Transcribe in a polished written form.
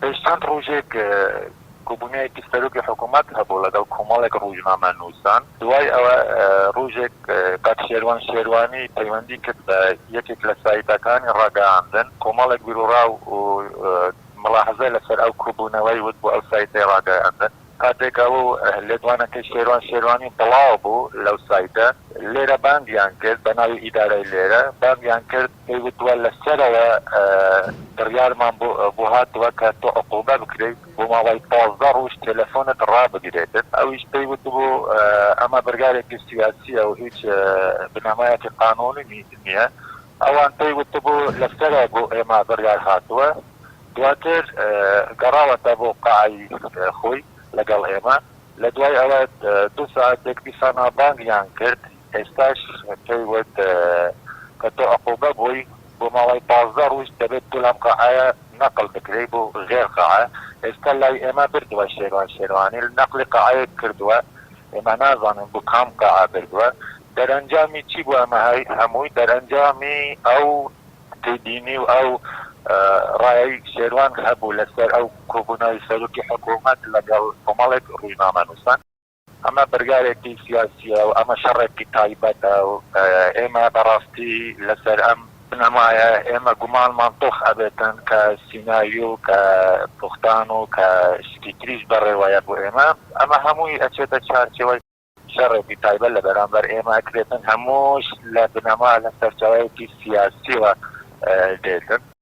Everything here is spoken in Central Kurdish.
پێشتان ڕۆژێک کۆبوونەیەکی سەرۆکی حکوومەت هەبوو لەگەڵ کۆمەڵێک ڕۆژنامە نووسان دوای ئەوە ڕۆژێک قەت شێروانی پەیوەندی کرد بە یەکێک لە سایتەکانی ڕاگەیاندن کۆمەڵێک بیرۆڕاو و ملاحەزە لەسەر ئەو کۆبوونەوەی وت بۆ ئەو سایتەی ڕاگەیاندن کاتێک ئەو لێدوانەکەی شێروانی بڵاو بوو لەو سایتە لێرە بانگیان کرد بە ناوی ئیدارەی لێرە بانگیان کرد پێی وتووە لەسەرەوە بڕیارمان بۆ هاتووە کە تۆ عقوبە بکرێت بۆ ماوەی 15 ڕۆژ تێلەفۆنت ڕابگرێتت ئەویش پێی وتبوو ئەمە بەرگارێکی سیاسیە و هیچ بنەمایەکی قانونی نییە ئەوان پێی وتبوو لەسەرە بۆ ئێمە بڕیار هاتووە دواتر گەڕاوەتە بۆ قاعی خۆی لەگەڵ ئێمە لە دوای ئەوە 2 ساعتێک دیسانە بانگیان کرد ئێستاش پێی وت کە تۆ عقوبە بووی بۆ ماوەی 15 ڕۆژ دەبێت تۆ لەم قاعەیە نەقل بکرێت بۆ غێر قاعە ئێستا لای ئێمە بردووە شێروانی نەقلی قاعەیە کردووە ئێمە نازانم بۆ کام قاعە بردووە دەرەنجامی چی بووە ئەمە هەمووی دەرەنجامی ئەو تێبینی و ئەو ڕایەی شێروان هەبوو لەسەر ئەو کۆبوونەوەی سەرۆکی حکوومەت لەگەڵ کۆمەڵێک ڕۆژنامە نووسان ئەمە بەرگارێکی سیاسیە و ئەمە شەڕێکی تایبەتە و ئێمە بەڕاستی لەسەر ئەم بنەمایە ئێمە گومانمان تۆخ ئەبێتن کە سیناوی و کە پوختان و کە شتی تریش بەڕێوەیە بۆ ئێمە ئەمە هەمووی ئەچێتە چارچەوەی شەڕێکی تایبەت لە بەرامبەر ئێمە ئەکرێتن هەمووش لە بنەما لە سەرچاوەیەکی سیاسیوە دێتن